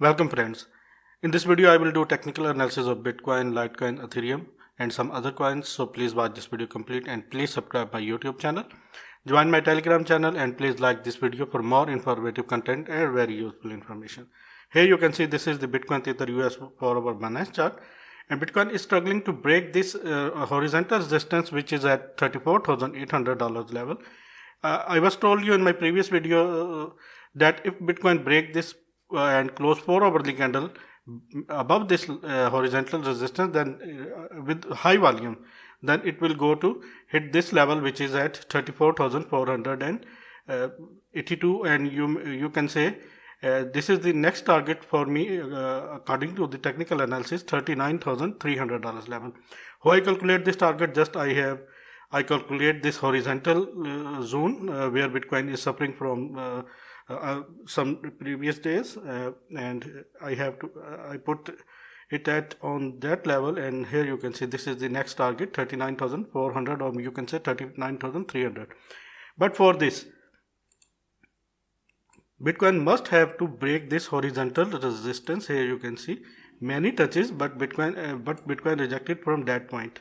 Welcome friends. In this video I will do technical analysis of Bitcoin, Litecoin, Ethereum and some other coins. So please watch this video complete and please subscribe my YouTube channel. Join my Telegram channel and please like this video for more informative content and very useful information. Here you can see this is the Bitcoin Tether US 4-hour Binance chart, and Bitcoin is struggling to break this horizontal resistance which is at $34,800 level. I was told you in my previous video that if Bitcoin break this and close 4-hourly candle above this horizontal resistance, then with high volume, then it will go to hit this level which is at 34,482, and you can say this is the next target for me according to the technical analysis, $39,300 level. How I calculate this target? Just I calculate this horizontal zone where Bitcoin is suffering from some previous days, and I put it at on that level, and here you can see this is the next target, 39,400, or you can say 39,300. But for this, Bitcoin must have to break this horizontal resistance. Here you can see many touches, but Bitcoin rejected from that point.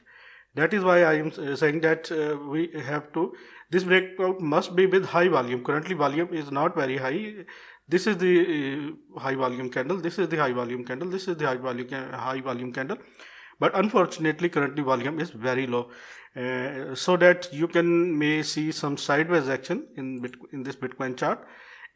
That is why I am saying that we have to, this breakout must be with high volume. Currently volume is not very high. This is the high volume candle, this is the high volume candle, this is the high volume candle, but unfortunately currently volume is very low, so that you may see some sideways action in this Bitcoin chart.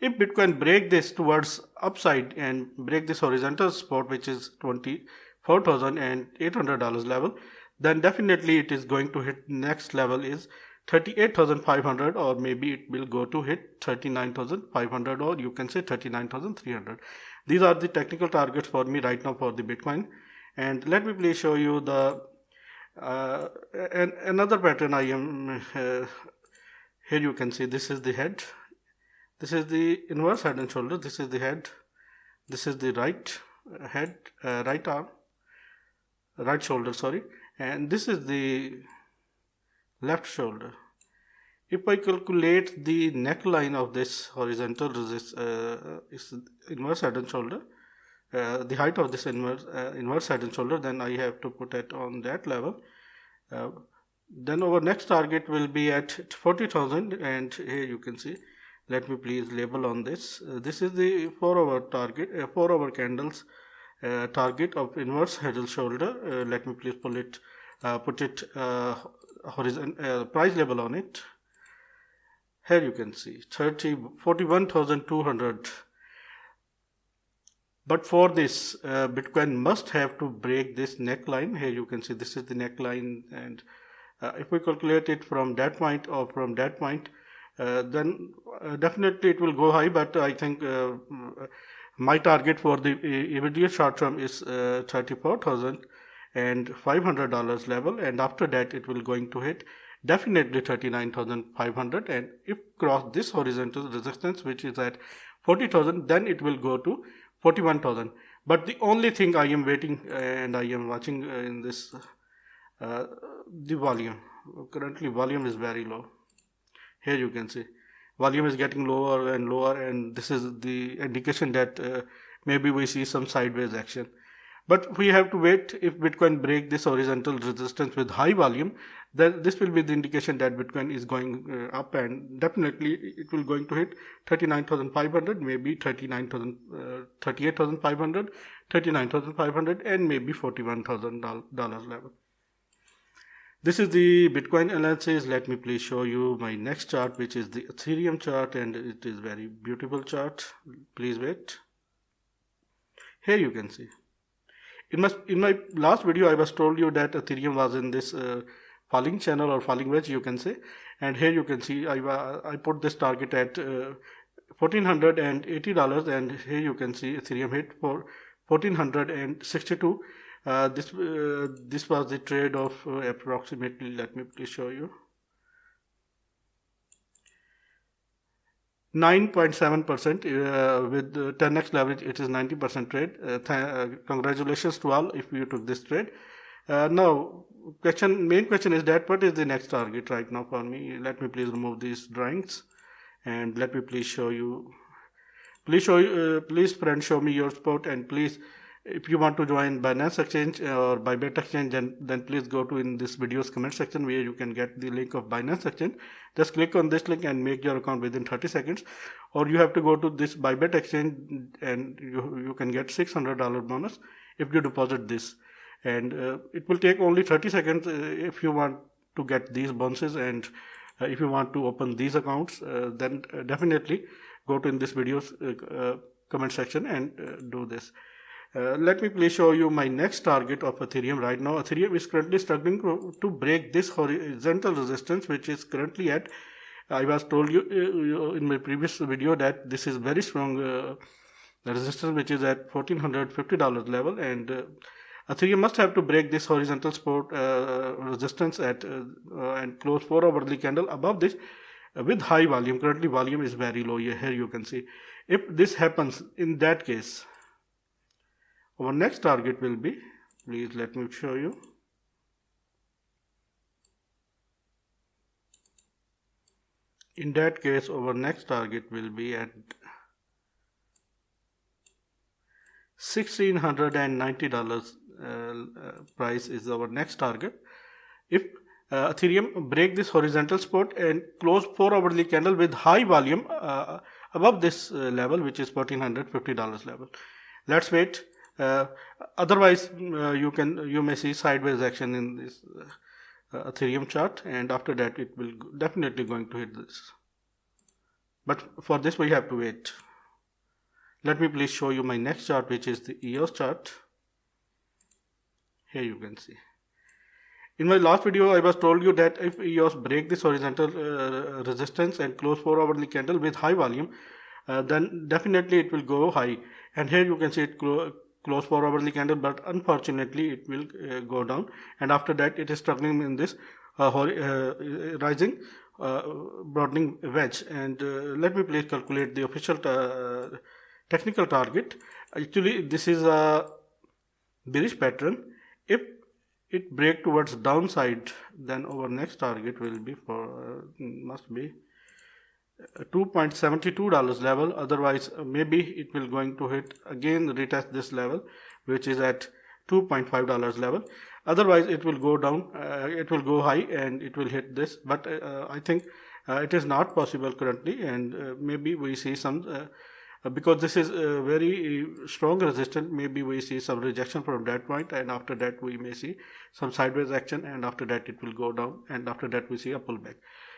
If Bitcoin break this towards upside and break this horizontal support which is $24,800 level, then definitely it is going to hit next level is 38,500, or maybe it will go to hit 39,500, or you can say 39,300. These are the technical targets for me right now for the Bitcoin. And let me please show you the another pattern I am here you can see this is the head, this is the inverse head and shoulder, this is the head, this is the right head, right arm, right shoulder, sorry, and this is the left shoulder. If I calculate the neckline of this horizontal inverse head and shoulder, the height of this inverse head and shoulder, then I have to put it on that level. Then our next target will be at 40,000, and here you can see, let me please label on this. This is the 4-hour target, 4-hour candles target of inverse head and shoulder. Let me please put it horizontal price label on it. Here you can see 41,200. But for this, Bitcoin must have to break this neckline. Here you can see this is the neckline, and if we calculate it from that point or from that point, then definitely it will go high. But I think my target for the immediate short term is $34,500 level, and after that it will going to hit definitely 39,500, and if cross this horizontal resistance which is at 40,000, then it will go to 41,000. But the only thing I am waiting and I am watching in this the volume. Currently volume is very low. Here you can see volume is getting lower and lower, and this is the indication that maybe we see some sideways action. But we have to wait. If Bitcoin break this horizontal resistance with high volume, then this will be the indication that Bitcoin is going up, and definitely it will going to hit 39,500, maybe 38,500, 39,500, and maybe $41,000 level. This is the Bitcoin analysis. Let me please show you my next chart, which is the Ethereum chart, and it is very beautiful chart. Please wait. Here you can see. In my last video, I was told you that Ethereum was in this falling channel or falling wedge, you can say. And here you can see I put this target at $1,480, and here you can see Ethereum hit for $1,462. This was the trade of approximately, let me please show you, 9.7% with 10x leverage. It is 90% trade. Congratulations to all if you took this trade. Now main question is that what is the next target right now for me? Let me please remove these drawings and let me please show you Please friends, show me your support, and please, if you want to join Binance Exchange or Bybit Exchange, then please go to in this video's comment section where you can get the link of Binance Exchange. Just click on this link and make your account within 30 seconds. Or you have to go to this Bybit Exchange and you can get $600 bonus if you deposit this. And it will take only 30 seconds if you want to get these bonuses, and if you want to open these accounts, then definitely go to in this video's comment section and do this. Let me please show you my next target of Ethereum. Right now Ethereum is currently struggling to break this horizontal resistance, which is currently at, I was told you in my previous video that this is very strong resistance, which is at $1,450 level, and Ethereum must have to break this horizontal support resistance at and close 4 hourly candle above this with high volume. Currently volume is very low. Here you can see. If this happens, in that case our next target will be, please let me show you. In that case our next target will be at $1,690 price is our next target. If Ethereum break this horizontal support and close 4 hourly candle with high volume above this level, which is $1,450 level. Let's wait. Otherwise you may see sideways action in this Ethereum chart, and after that it will definitely going to hit this, but for this we have to wait. Let me please show you my next chart, which is the EOS chart. Here you can see. In my last video I was told you that if EOS break this horizontal resistance and close 4 hourly candle with high volume, then definitely it will go high, and here you can see it close 4 hourly candle, but unfortunately it will go down, and after that it is struggling in this rising broadening wedge. And let me please calculate the official technical target. Actually this is a bearish pattern. If it break towards downside, then our next target will be for must be $2.72 level. Otherwise maybe it will going to hit again, retest this level, which is at $2.5 level. Otherwise it will go down, it will go high and it will hit this, but I think it is not possible currently, and maybe we see some because this is a very strong resistance, maybe we see some rejection from that point, and after that we may see some sideways action, and after that it will go down, and after that we see a pullback.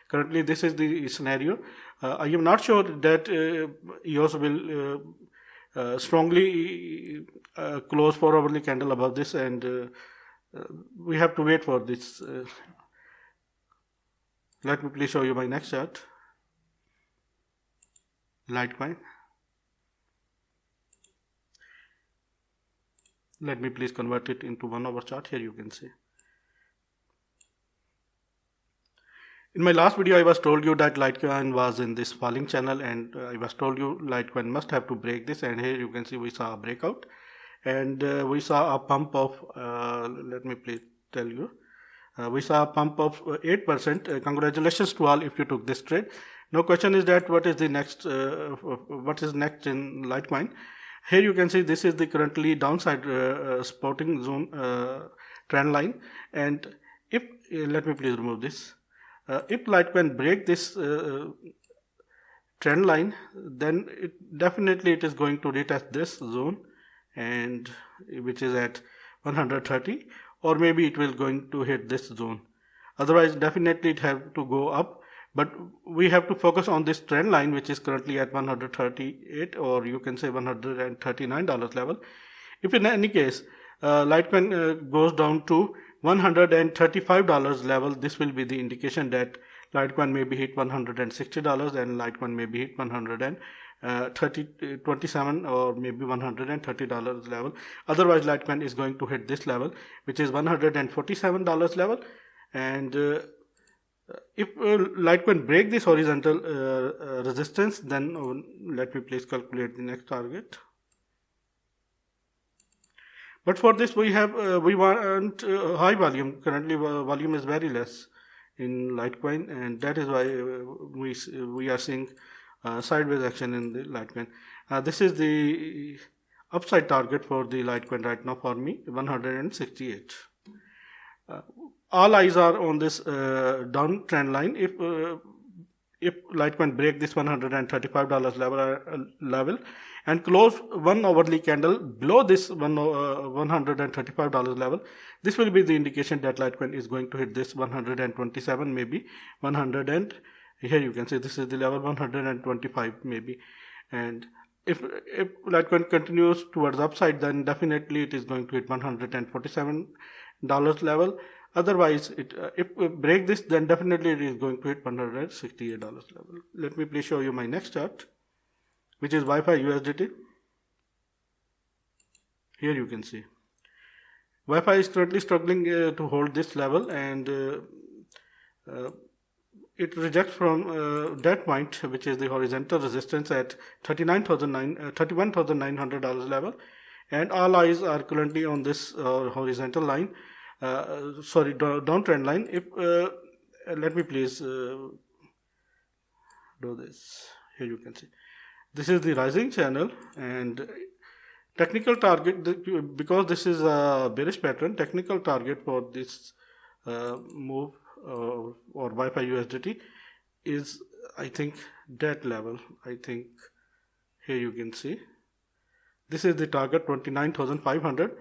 Currently this is the scenario. I am not sure that EOS will strongly close 4 hourly candle above this, and we have to wait for this. Let me please show you my next chart. Litecoin. Let me please convert it into 1 hour chart. Here you can see. In my last video I was told you that Litecoin was in this falling channel, and I was told you Litecoin must have to break this, and here you can see we saw a breakout, and we saw a pump of let me please tell you, we saw a pump of 8%. Congratulations to all if you took this trade. Now question is that what is the next what is next in Litecoin. Here you can see this is the currently downside supporting zone trend line, and if let me please remove this. If Litecoin break this trend line, then definitely it is going to retest this zone, and which is at 130, or maybe it will going to hit this zone. Otherwise definitely it have to go up, but we have to focus on this trend line, which is currently at 138, or you can say $139 level. If in any case Litecoin goes down to $135 level, this will be the indication that Litecoin may be hit $160 and Litecoin may be hit $127 or maybe $130 level. Otherwise Litecoin is going to hit this level, which is $147 level, and if Litecoin break this horizontal resistance, then let me please calculate the next target. But for this we have we want high volume. Currently volume is very less in Litecoin, and that is why we are seeing sideways action in the Litecoin. This is the upside target for the Litecoin right now for me, 168. All eyes are on this downtrend line. If Litecoin break this $135 level and close one hourly candle below this $135 level, this will be the indication that Litecoin is going to hit this 127, maybe 100, and here you can see this is the level 125 maybe. And if Litecoin continues towards upside, then definitely it is going to hit $147 level. Otherwise, if we break this, then definitely it is going to hit $168 level. Let me please show you my next chart, which is Wi-Fi USDT. Here you can see Wi-Fi is currently struggling to hold this level, and it rejects from that point, which is the horizontal resistance at $31,900 level, and all eyes are currently on this horizontal line. Downtrend line. If let me please do this. Here you can see this is the rising channel, and technical target, because this is a bearish pattern, technical target for this move or Wi-Fi USDT is, I think, that level. I think here you can see this is the target, 29,500.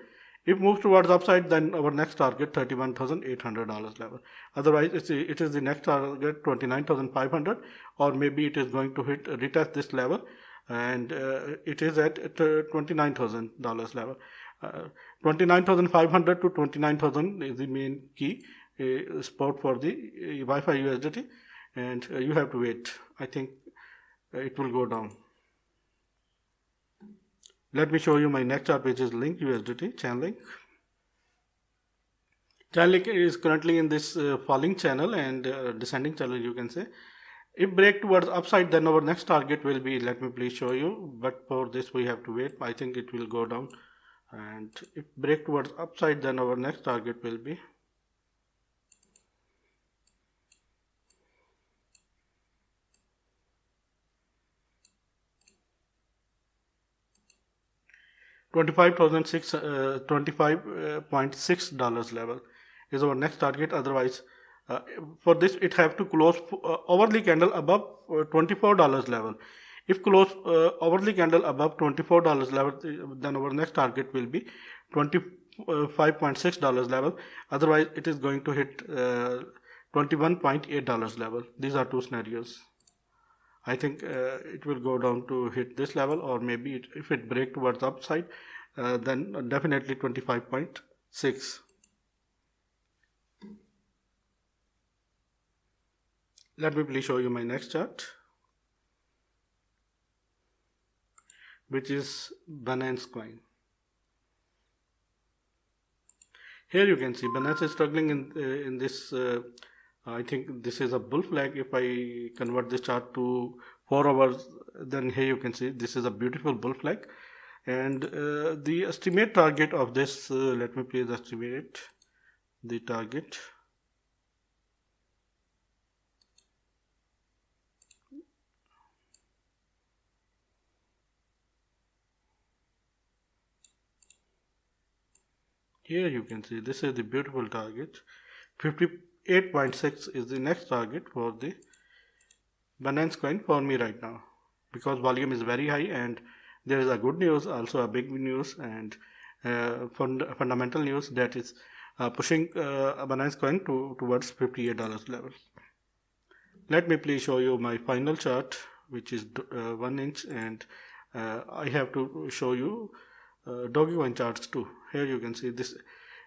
If moves towards upside, then our next target $31,800 level. Otherwise, it is the next target 29,500, or maybe it is going to retest this level, and it is at $29,000 level. 29,500 to 29,000 is the main key spot for the Wi-Fi USDT, and you have to wait. I think it will go down. Let me show you my next chart, which is Link USDT, Chainlink. Chainlink is currently in this falling channel and descending channel, you can say. If break towards upside, then our next target will be, let me please show you, but for this we have to wait. I think it will go down, and if break towards upside, then our next target will be $25.6 level is our next target. Otherwise, for this it have to close hourly candle above $24 level. If close hourly candle above $24 level, then our next target will be $25.6 level. Otherwise, it is going to hit $21.8 level. These are two scenarios. I think it will go down to hit this level, or maybe if it break towards upside, then definitely 25.6. Let me please show you my next chart, which is Binance Coin. Here you can see Binance is struggling in this. I think this is a bull flag. If I convert this chart to 4 hours, then here you can see this is a beautiful bull flag, and the estimate target of this, let me please estimate the target. Here you can see this is the beautiful target. 58.6 is the next target for the Binance Coin for me right now, because volume is very high, and there is a good news, also a big news, and fundamental news that is pushing Binance Coin towards $58 level. Let me please show you my final chart, which is 1 inch, and I have to show you Dogecoin charts too. Here you can see this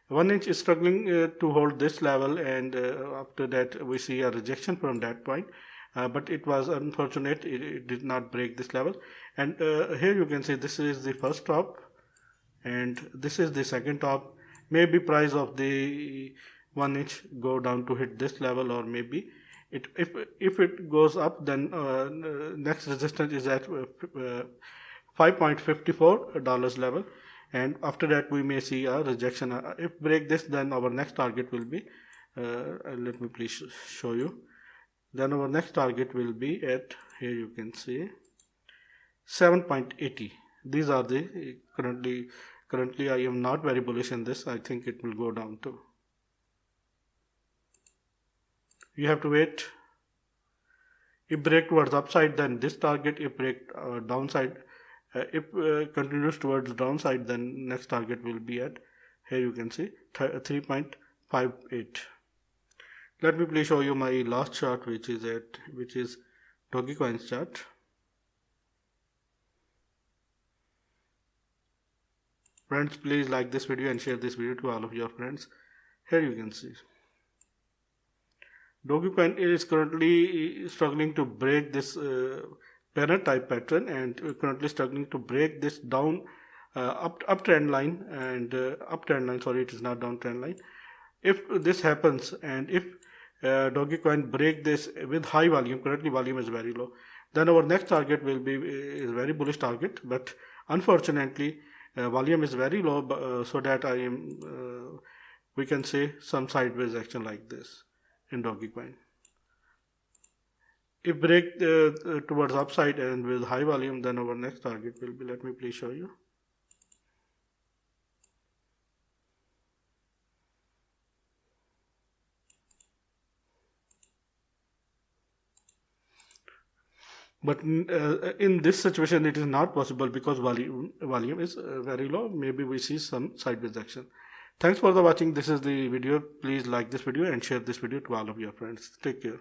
1 inch is struggling to hold this level, and after that we see a rejection from that point, but it was unfortunate, it did not break this level. And here you can see this is the first top, and this is the second top. Maybe price of the 1 inch go down to hit this level, or maybe if it goes up, then next resistance is at $5.54 level, and after that we may see a rejection. If break this, then our next target will be let me please show you, then our next target will be at, here you can see, 7.80. These are the currently I am not very bullish in this. I think it will go down too. You have to wait. If break towards upside, then this target. If break downside, if continues towards downside, then next target will be at, here you can see 3.58. Let me please show you my last chart, which is Dogecoin's chart. Friends, please like this video and share this video to all of your friends. Here you can see Dogecoin is currently struggling to break this banner type pattern, and currently struggling to break this down uptrend line, and uptrend line, sorry, it is not downtrend line. If this happens, and if Dogecoin break this with high volume, currently volume is very low, then our next target will be is very bullish target, but unfortunately volume is very low, so that I am we can say some sideways action like this in Dogecoin. If break towards upside and with high volume, then our next target will be, let me please show you. But in this situation, it is not possible because volume is very low. Maybe we see some sideways action. Thanks for the watching. This is the video. Please like this video and share this video to all of your friends. Take care.